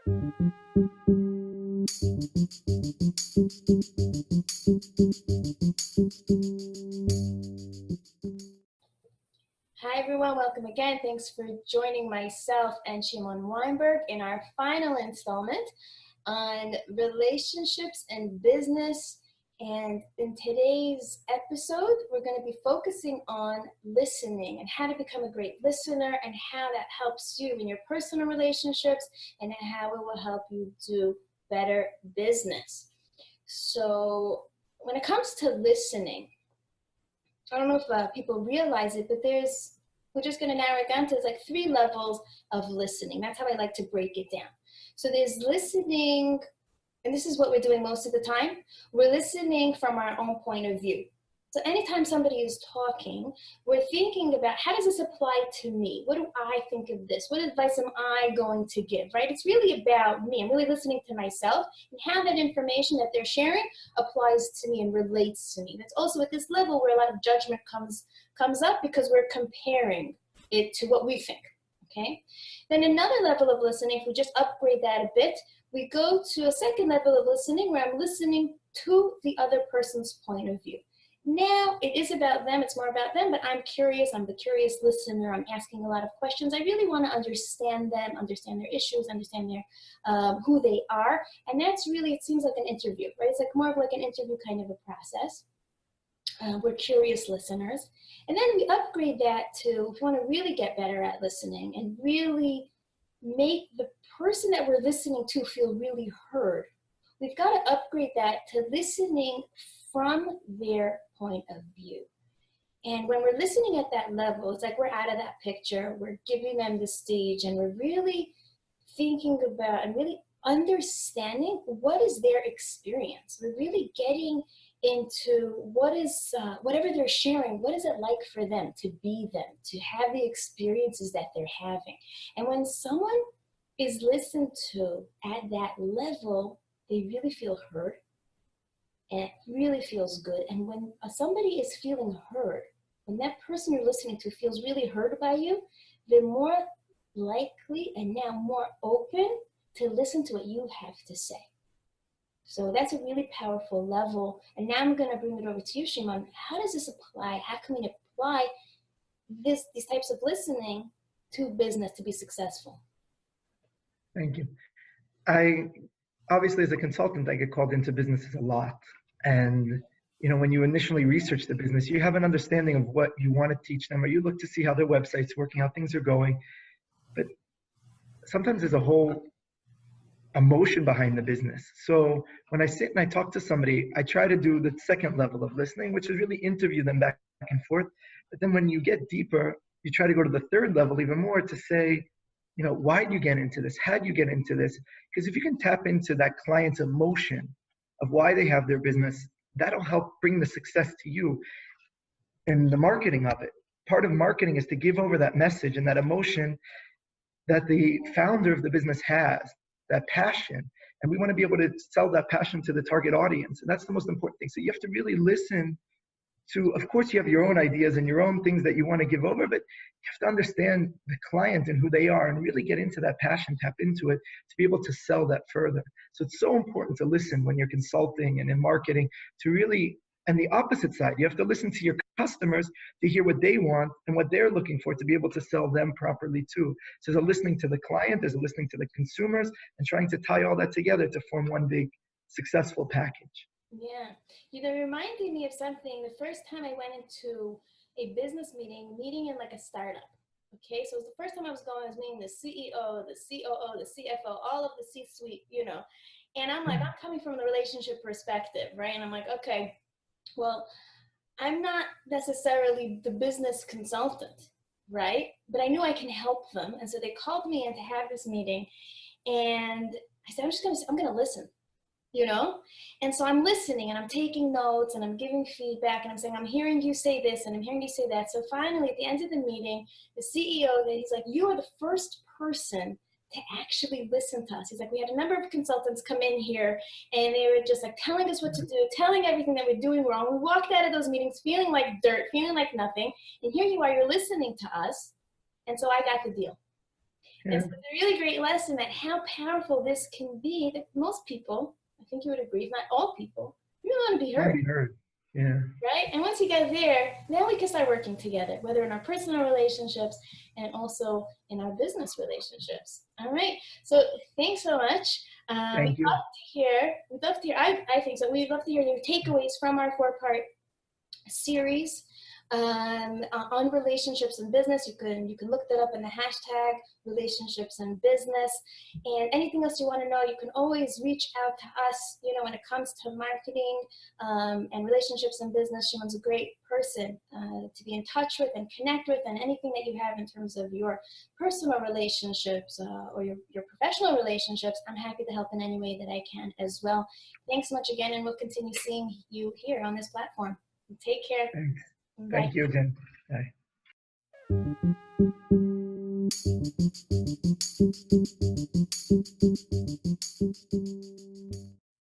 Hi everyone, welcome again. Thanks for joining myself and Shimon Weinberg in our final installment on relationships and business. And in today's episode, we're going to be focusing on listening and how to become a great listener and how that helps you in your personal relationships and how it will help you do better business. So when it comes to listening, I don't know if people realize it, but we're just going to narrow it down to like 3 levels of listening. That's how I like to break it down. So there's listening, and this is what we're doing most of the time. We're listening from our own point of view. So anytime somebody is talking, we're thinking about how does this apply to me? What do I think of this? What advice am I going to give, right? It's really about me. I'm really listening to myself and how that information that they're sharing applies to me and relates to me. That's also at this level where a lot of judgment comes up because we're comparing it to what we think, okay? Then another level of listening, if we just upgrade that a bit, we go to a second level of listening where I'm listening to the other person's point of view. Now it is about them, it's more about them, but I'm curious, I'm the curious listener, I'm asking a lot of questions. I really want to understand them, understand their issues, understand their who they are. And that's really, it seems like an interview, right? It's like more of like an interview kind of a process. We're curious listeners. And then we upgrade that to, if we want to really get better at listening and really make the person that we're listening to feel really heard, we've got to upgrade that to listening from their point of view. And when we're listening at that level, it's like we're out of that picture, we're giving them the stage, and we're really thinking about and really understanding what is their experience. We're really getting into what is, whatever they're sharing, what is it like for them to be them, to have the experiences that they're having. And when someone is listened to at that level, they really feel heard. And it really feels good. And when somebody is feeling heard, when that person you're listening to feels really heard by you, they're more likely and now more open to listen to what you have to say. So that's a really powerful level. And now I'm going to bring it over to you, Shimon. How does this apply? How can we apply these types of listening to business to be successful? Thank you. Obviously, as a consultant, I get called into businesses a lot. And, when you initially research the business, you have an understanding of what you want to teach them, or you look to see how their website's working, how things are going. But sometimes there's a whole emotion behind the business. So when I sit and I talk to somebody, I try to do the second level of listening, which is really interview them back and forth. But then when you get deeper, you try to go to the third level even more to say, why do you get into this? How do you get into this? Because if you can tap into that client's emotion of why they have their business, that'll help bring the success to you and the marketing of it. Part of marketing is to give over that message and that emotion that the founder of the business has, that passion. And we want to be able to sell that passion to the target audience. And that's the most important thing. So you have to really listen to, of course, you have your own ideas and your own things that you want to give over, but you have to understand the client and who they are and really get into that passion, tap into it to be able to sell that further. So it's so important to listen when you're consulting and in marketing to really, and the opposite side, you have to listen to your customers to hear what they want and what they're looking for to be able to sell them properly too. So there's a listening to the client, there's a listening to the consumers, and trying to tie all that together to form one big successful package. Yeah, reminded me of something. The first time I went into a business meeting in like a startup. Okay, so it was the first time I was meeting the CEO, the COO, the CFO, all of the C-suite, and I'm like, I'm coming from the relationship perspective, right? And I'm like, okay, well, I'm not necessarily the business consultant, right? But I knew I can help them. And so they called me in to have this meeting, and I said, I'm going to listen. And so I'm listening and I'm taking notes and I'm giving feedback and I'm saying, I'm hearing you say this and I'm hearing you say that. So finally, at the end of the meeting, the CEO, he's like, you are the first person to actually listen to us. He's like, we had a number of consultants come in here and they were just like telling us what to do, telling everything that we're doing wrong. We walked out of those meetings feeling like dirt, feeling like nothing. And here you are, you're listening to us. And so I got the deal. Yeah. And so it's a really great lesson that how powerful this can be, that most people, I think you would agree, if not all people, really want to be Want to heard. be heard. Yeah. Right? And once you get there, then we can start working together, whether in our personal relationships and also in our business relationships. All right. So thanks so much. Thank you. We'd love to hear, I think so. We'd love to hear your takeaways from our 4-part series on relationships and business. You can look that up in the hashtag relationships and business, and anything else you want to know, you can always reach out to us. When it comes to marketing and relationships and business, Shimon's a great person to be in touch with and connect with, and anything that you have in terms of your personal relationships or your professional relationships, I'm happy to help in any way that I can as well. Thanks so much again, and we'll continue seeing you here on this platform. Take care. Thanks. Bye. Thank you, Jen. Bye.